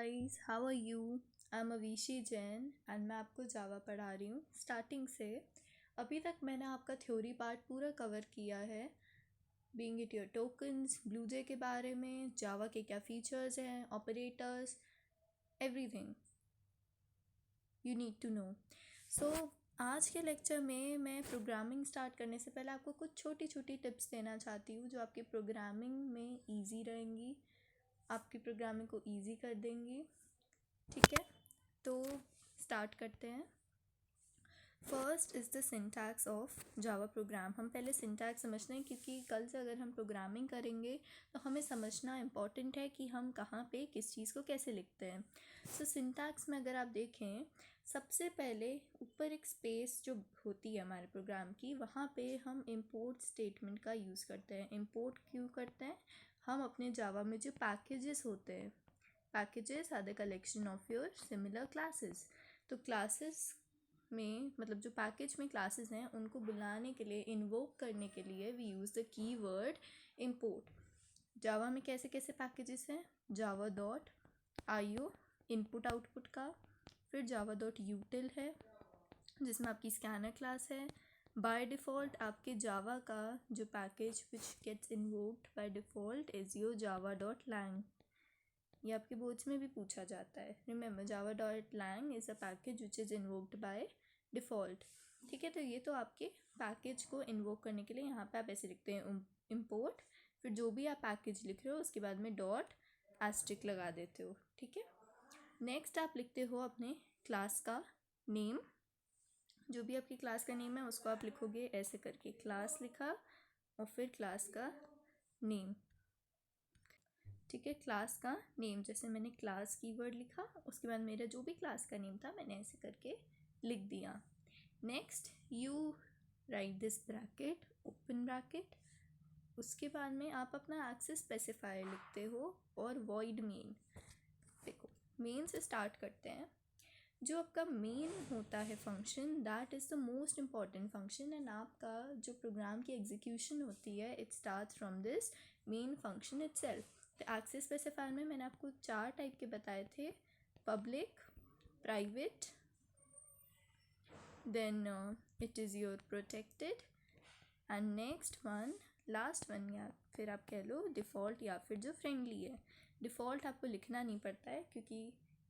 Guys, how are you? I am Avishi Jain and मैं आपको जावा पढ़ा रही हूँ स्टार्टिंग से। अभी तक मैंने आपका थ्योरी पार्ट पूरा कवर किया है, being it your tokens, BlueJ के बारे में, जावा के क्या फीचर्स हैं, operators, everything you need to know. So आज के लेक्चर में मैं प्रोग्रामिंग स्टार्ट करने से पहले आपको कुछ छोटी छोटी टिप्स देना चाहती हूँ जो आपकी प्रोग्रामिंग में ईजी रहेंगी, आपकी प्रोग्रामिंग को ईजी कर देंगी। ठीक है, तो स्टार्ट करते हैं। First is the syntax of Java program. हम पहले सिंटैक्स समझते हैं क्योंकि कल से अगर हम प्रोग्रामिंग करेंगे तो हमें समझना इम्पॉर्टेंट है कि हम कहाँ पे किस चीज़ को कैसे लिखते हैं। सो सिंटैक्स में अगर आप देखें, सबसे पहले ऊपर एक स्पेस जो होती है हमारे प्रोग्राम की, वहाँ पे हम इंपोर्ट स्टेटमेंट का यूज़ करते हैं। इंपोर्ट क्यों करते हैं? हम अपने जावा में जो पैकेजेस होते हैं, packages are the collection of your similar classes. तो क्लासेस में मतलब जो पैकेज में क्लासेस हैं उनको बुलाने के लिए, इन्वोक करने के लिए we use the keyword import. Java में कैसे कैसे पैकेजेस हैं? Java dot IO input output का, फिर जावा डॉट यूटिल है जिसमें आपकी स्कैनर क्लास है। बाय डिफ़ॉल्ट आपके जावा का जो package which gets invoked by default is your Java dot lang. ये आपके बोर्ड्स में भी पूछा जाता है। Remember, Java dot lang is a package which is invoked by default. ठीक है, तो ये तो आपके पैकेज को इन्वोक करने के लिए यहाँ पे आप ऐसे लिखते हैं इम्पोर्ट, फिर जो भी आप पैकेज लिख रहे हो उसके बाद में डॉट एस्ट्रिक लगा देते हो। ठीक है, नेक्स्ट आप लिखते हो अपने क्लास का नेम। जो भी आपकी क्लास का नेम है उसको आप लिखोगे ऐसे करके, क्लास लिखा और फिर क्लास का नेम। ठीक है, क्लास का नेम, जैसे मैंने क्लास कीवर्ड लिखा, उसके बाद मेरा जो भी क्लास का नेम था मैंने ऐसे करके लिख दिया। Next you right this bracket, open bracket. उसके बाद में आप अपना एक्सेस स्पेसिफायर लिखते हो और वॉइड मेन। देखो, मेन से स्टार्ट करते हैं। जो आपका मेन होता है function, that is the most important function, and आपका जो प्रोग्राम की एग्जीक्यूशन होती है it start from this main function itself. तो एक्सेस स्पेसिफायर में मैंने आपको 4 टाइप के बताए थे, public, private, then it is your protected, and next one, last one, या फिर आप कह लो डिफ़ॉल्ट या फिर जो फ्रेंडली है। डिफ़ॉल्ट आपको लिखना नहीं पड़ता है क्योंकि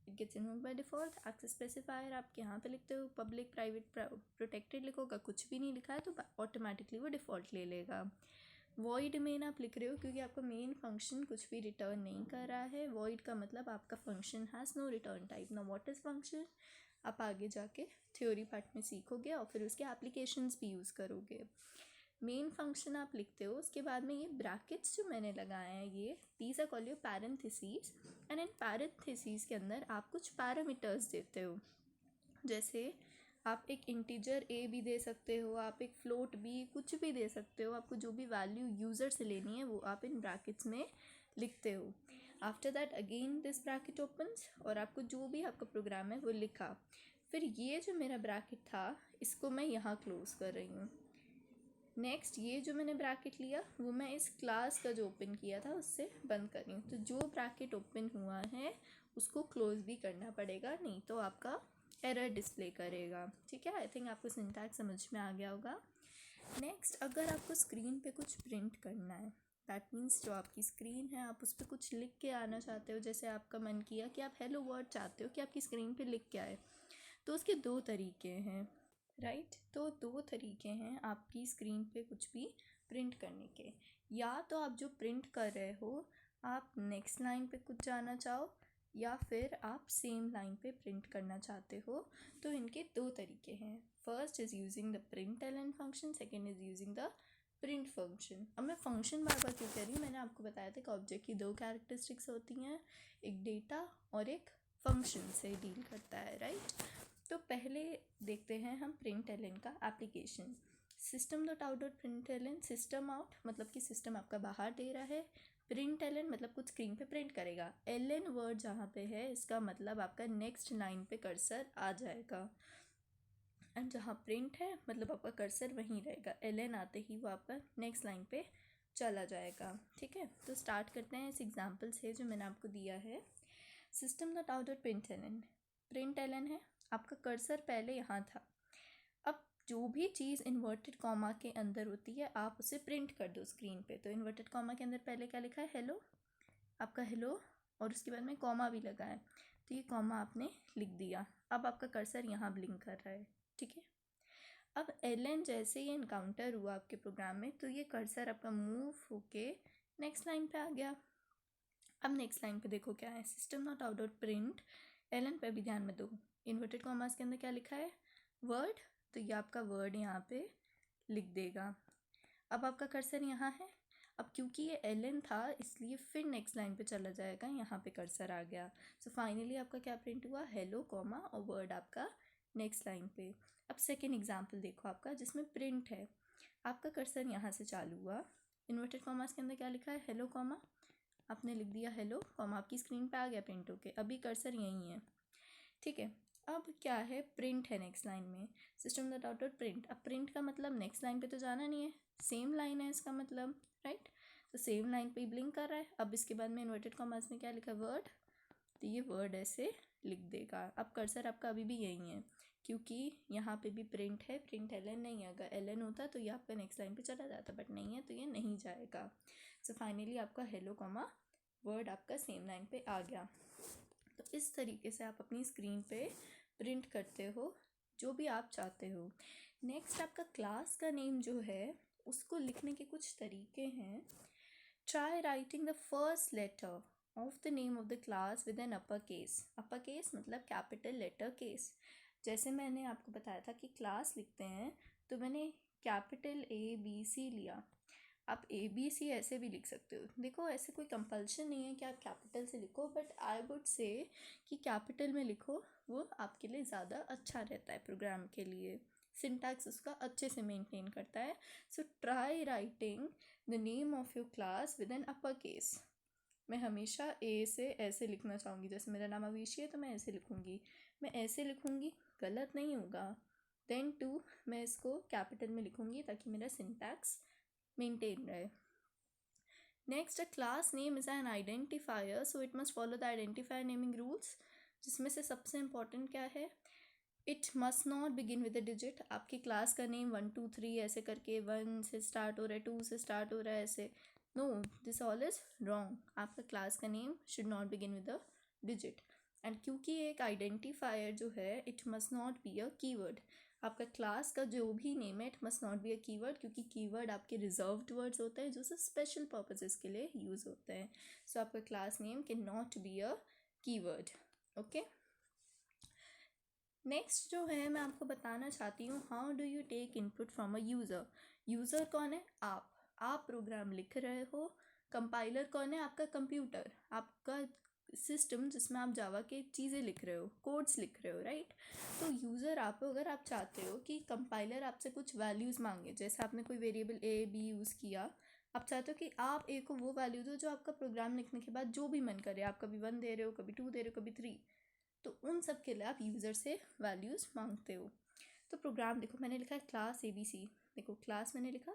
it gets invoked by default. Access specifier आप यहाँ पे लिखते हो, पब्लिक, प्राइवेट, प्रोटेक्टेड लिखोगा, कुछ भी नहीं लिखा है तो ऑटोमेटिकली वो डिफ़ॉल्ट ले लेगा। वॉइड मेन आप लिख रहे हो क्योंकि आपका मेन फंक्शन कुछ भी रिटर्न नहीं कर रहा है। वॉइड का मतलब आपका function has no return type. ना व्हाट इज़ फंक्शन आप आगे जाके थ्योरी पार्ट में सीखोगे और फिर उसके एप्लीकेशंस भी यूज़ करोगे। मेन फंक्शन आप लिखते हो, उसके बाद में ये ब्रैकेट्स जो मैंने लगाए हैं, ये these are called your parenthesis, and in parenthesis के अंदर आप कुछ पैरामीटर्स देते हो। जैसे आप एक इंटीजर a भी दे सकते हो, आप एक फ्लोट b, कुछ भी दे सकते हो। आपको जो भी वैल्यू यूज़र से लेनी है वो आप इन ब्रैकेट्स में लिखते हो। After that again this bracket opens और आपको जो भी आपका प्रोग्राम है वो लिखा। फिर ये जो मेरा ब्रैकेट था इसको मैं यहाँ क्लोज कर रही हूँ। नेक्स्ट ये जो मैंने ब्रैकेट लिया वो मैं इस क्लास का जो ओपन किया था उससे बंद कर रही हूँ। तो जो ब्रैकेट ओपन हुआ है उसको क्लोज भी करना पड़ेगा, नहीं तो आपका एरर डिस्प्ले करेगा। ठीक है, आई थिंक आपको सिंटैक्स समझ में आ गया होगा। नेक्स्ट, अगर आपको स्क्रीन पे कुछ प्रिंट करना है, दैट मीन्स जो आपकी स्क्रीन है आप उस पर कुछ लिख के आना चाहते हो, जैसे आपका मन किया कि आप हेलो वर्ड चाहते हो कि आपकी स्क्रीन पे लिख के आए, तो उसके 2 तरीके हैं, राइट? तो 2 तरीके हैं आपकी स्क्रीन पे कुछ भी प्रिंट करने के। या तो आप जो प्रिंट कर रहे हो आप नेक्स्ट लाइन पे कुछ जाना चाहो, या फिर आप सेम लाइन पे प्रिंट करना चाहते हो। तो इनके 2 तरीके हैं। First is using the println function, second is using the print function. अब मैं फंक्शन बार बार क्यों कह रही हूँ, मैंने आपको बताया था कि ऑब्जेक्ट की 2 कैरेक्टरिस्टिक्स होती हैं, एक डेटा और एक फंक्शन से डील करता है, राइट? तो पहले देखते हैं हम println का application. System dot out dot println, system out मतलब कि सिस्टम आपका बाहर दे रहा है, println मतलब कुछ स्क्रीन पे प्रिंट करेगा। ln वर्ड जहाँ पे है इसका मतलब आपका नेक्स्ट लाइन पे कर्सर आ जाएगा, एंड जहाँ प्रिंट है मतलब आपका कर्सर वहीं रहेगा। ln आते ही वो आपका नेक्स्ट लाइन पे चला जाएगा। ठीक है, तो स्टार्ट करते हैं इस एग्जाम्पल से जो मैंने आपको दिया है। System dot out dot println है, आपका कर्सर पहले यहाँ था। अब जो भी चीज़ इन्वर्टेड कॉमा के अंदर होती है आप उसे प्रिंट कर दो स्क्रीन पे। तो इन्वर्टेड कॉमा के अंदर पहले क्या लिखा है, हेलो, आपका हेलो, और उसके बाद में कॉमा भी लगा है, तो ये कॉमा आपने लिख दिया। अब आपका कर्सर यहाँ ब्लिंक कर रहा है, ठीक है। अब एलन जैसे ये इनकाउंटर हुआ आपके प्रोग्राम में, तो ये कर्सर आपका मूव होके नेक्स्ट लाइन पे आ गया। अब नेक्स्ट लाइन पे देखो क्या है, system dot out dot println पे भी ध्यान में दो। इन्वर्टेड कॉमास के अंदर क्या लिखा है, वर्ड, तो ये आपका वर्ड यहाँ पे लिख देगा। अब आपका कर्सर यहाँ है, अब क्योंकि ये एलन था इसलिए फिर नेक्स्ट लाइन पे चला जाएगा, यहाँ पे कर्सर आ गया। सो फाइनली आपका क्या प्रिंट हुआ, हेलो कॉमा और वर्ड आपका नेक्स्ट लाइन पे। अब सेकेंड एग्जाम्पल देखो आपका, जिसमें प्रिंट है, आपका कर्सर यहाँ से चालू हुआ, इन्वर्टेड कॉमास के अंदर क्या लिखा है, हेलो कॉमा, आपने लिख दिया हेलो कॉमा, आपकी स्क्रीन पे आ गया प्रिंट होके। अभी कर्सर यहीं है, ठीक है। अब क्या है, प्रिंट है नेक्स्ट लाइन में, system dot out dot print. अब प्रिंट का मतलब नेक्स्ट लाइन पे तो जाना नहीं है, सेम लाइन है इसका मतलब, राइट। तो सेम लाइन पे ही ब्लिंक कर रहा है। अब इसके बाद में इन्वर्टेड कॉमास में क्या लिखा, वर्ड, तो ये वर्ड ऐसे लिख देगा। अब कर्सर आपका अभी भी यहीं है क्योंकि यहाँ पे भी प्रिंट है, प्रिंट एलन नहीं है। अगर एलन होता तो ये आपका नेक्स्ट लाइन पे चला जाता, बट नहीं है तो ये नहीं जाएगा। सो फाइनली आपका हेलो कॉमा वर्ड आपका सेम लाइन पे आ गया। तो इस तरीके से आप अपनी स्क्रीन पे प्रिंट करते हो जो भी आप चाहते हो। नेक्स्ट आपका क्लास का नेम जो है उसको लिखने के कुछ तरीके हैं। Try writing the first letter of the name of the class with an upper case. Upper case मतलब कैपिटल लेटर केस। जैसे मैंने आपको बताया था कि क्लास लिखते हैं तो मैंने कैपिटल ABC लिया, आप ABC ऐसे भी लिख सकते हो। देखो ऐसे कोई कंपल्शन नहीं है कि आप कैपिटल से लिखो, बट आई वुड से कि कैपिटल में लिखो, वो आपके लिए ज़्यादा अच्छा रहता है प्रोग्राम के लिए, सिंटैक्स उसका अच्छे से मेंटेन करता है। So try writing the name of your class with an upper case. मैं हमेशा ए से ऐसे लिखना चाहूँगी, जैसे मेरा नाम अविशी है तो मैं ऐसे लिखूँगी, मैं ऐसे लिखूँगी, गलत नहीं होगा। देन 2 मैं इसको कैपिटल में लिखूँगी ताकि मेरा सिंटैक्स मेंटेन रहे। Next, a class name is an identifier, so it must follow the identifier naming rules, जिसमें से सबसे इम्पॉर्टेंट क्या है, it must not begin with a digit. आपकी क्लास का नेम 1 2 3 ऐसे करके 1 से स्टार्ट हो रहा है, 2 से स्टार्ट हो रहा है, ऐसे, no, this all is wrong. आपका क्लास का name should not begin with a digit. And क्योंकि एक आइडेंटिफायर जो है it must not be a keyword, आपका क्लास का जो भी नेम है it must not be a keyword, क्योंकि कीवर्ड आपके रिजर्व्ड वर्ड्स होते हैं जो सिर्फ स्पेशल पर्पसेस के लिए यूज़ होते हैं। सो आपका class name can not be a keyword, okay. Next जो है मैं आपको बताना चाहती हूँ, how do you take input from a user. User कौन है, आप प्रोग्राम लिख रहे हो। कंपाइलर कौन है, आपका कंप्यूटर, आपका सिस्टम जिसमें आप जावा के चीज़ें लिख रहे हो, कोड्स लिख रहे हो, राइट। तो यूज़र आप हो। अगर आप चाहते हो कि कंपाइलर आपसे कुछ वैल्यूज़ मांगे, जैसे आपने कोई वेरिएबल A B यूज़ किया, आप चाहते हो कि आप A को वो वैल्यू दो जो आपका प्रोग्राम लिखने के बाद जो भी मन करे, आप कभी 1 दे रहे हो, कभी 2 दे रहे हो, कभी 3, तो उन सब के लिए आप यूज़र से वैल्यूज़ मांगते हो। तो प्रोग्राम देखो, मैंने लिखा है क्लास ABC, देखो क्लास मैंने लिखा,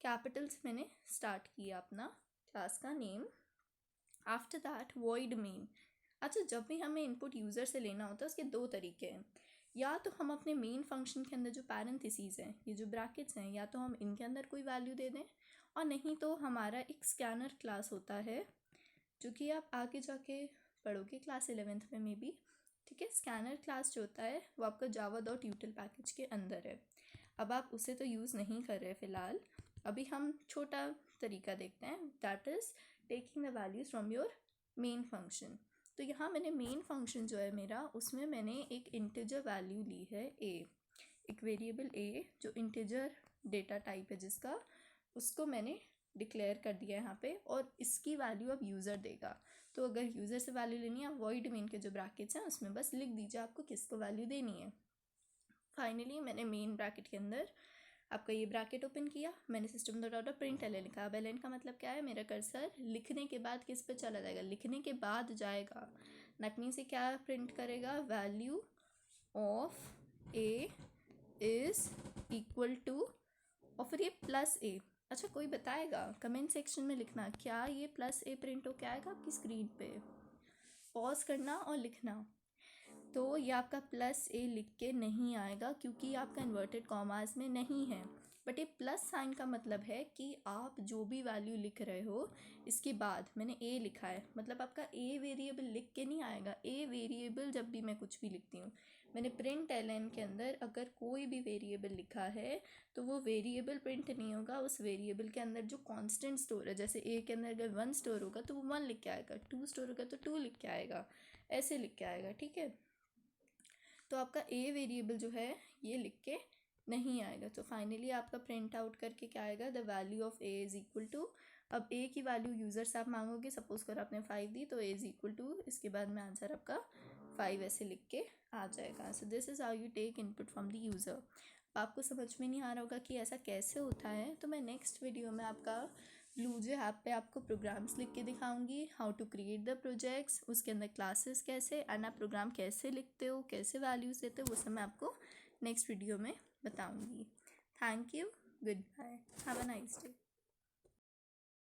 कैपिटल से मैंने स्टार्ट किया अपना क्लास का name. After that void main. अच्छा, जब भी हमें इनपुट यूज़र से लेना होता है उसके 2 तरीके हैं, या तो हम अपने मेन फंक्शन के अंदर जो पैरेंथेसिस हैं, ये जो ब्रैकेट्स हैं, या तो हम इनके अंदर कोई वैल्यू दे दें, और नहीं तो हमारा एक स्कैनर क्लास होता है जो कि आप आगे जाके पढ़ोगे क्लास 11th में मे बी, ठीक है। स्कैनर क्लास जो होता है वो आपका java.util पैकेज के अंदर है। अब आप उसे तो यूज़ नहीं कर रहे फ़िलहाल, अभी हम छोटा तरीका देखते हैं, that is taking the values from your main function. तो यहाँ मैंने मेन फंक्शन जो है मेरा, उसमें मैंने एक इंटीजर वैल्यू ली है a, एक वेरिएबल a जो इंटीजर डेटा टाइप है जिसका, उसको मैंने डिक्लेयर कर दिया है यहाँ पे, और इसकी वैल्यू अब यूज़र देगा। तो अगर यूज़र से वैल्यू लेनी है, वॉइड मेन के जो ब्रैकेट्स हैं उसमें बस लिख दीजिए आपको किसको वैल्यू देनी है। फाइनली मैंने मेन ब्रैकेट के अंदर आपका ये ब्रैकेट ओपन किया, मैंने system dot out print L लिखा। अब एल का मतलब क्या है, मेरा कर्सर लिखने के बाद किस पे चला जाएगा, लिखने के बाद जाएगा। दैट मीन्स ये क्या प्रिंट करेगा, value of A is equal to, और फिर ये प्लस ए। अच्छा, कोई बताएगा, कमेंट सेक्शन में लिखना क्या ये प्लस ए प्रिंट हो क्या आएगा आपकी स्क्रीन पे। पॉज करना और लिखना। तो ये आपका प्लस ए लिख के नहीं आएगा क्योंकि आपका इन्वर्टेड कॉमास में नहीं है। बट ये प्लस साइन का मतलब है कि आप जो भी वैल्यू लिख रहे हो इसके बाद मैंने ए लिखा है, मतलब आपका ए वेरिएबल लिख के नहीं आएगा। ए वेरिएबल जब भी मैं कुछ भी लिखती हूँ, मैंने प्रिंट एलएन के अंदर अगर कोई भी वेरिएबल लिखा है तो वो वेरिएबल प्रिंट नहीं होगा, उस वेरिएबल के अंदर जो कांस्टेंट स्टोर है, जैसे ए के अंदर अगर 1 स्टोर होगा तो वो 1 लिख के आएगा, 2 स्टोर होगा तो 2 लिख के आएगा, ऐसे लिख के आएगा। ठीक है, तो आपका ए वेरिएबल जो है ये लिख के नहीं आएगा। तो फाइनली आपका प्रिंट आउट करके क्या आएगा, the value of A is equal to, अब ए की वैल्यू यूज़र से आप मांगोगे, सपोज कर आपने 5 दी तो ए इज़ इक्वल टू, इसके बाद में आंसर आपका 5 ऐसे लिख के आ जाएगा। So this is how you take input from the user. आपको समझ में नहीं आ रहा होगा कि ऐसा कैसे होता है, तो मैं नेक्स्ट वीडियो में आपका ब्लूजे ऐप पे आपको प्रोग्राम्स लिख के दिखाऊंगी, how to create the projects, उसके अंदर क्लासेस कैसे, एंड आप प्रोग्राम कैसे लिखते हो, कैसे वैल्यूज़ देते हो, वो सब मैं आपको नेक्स्ट वीडियो में बताऊंगी। Thank you, goodbye, have a nice day.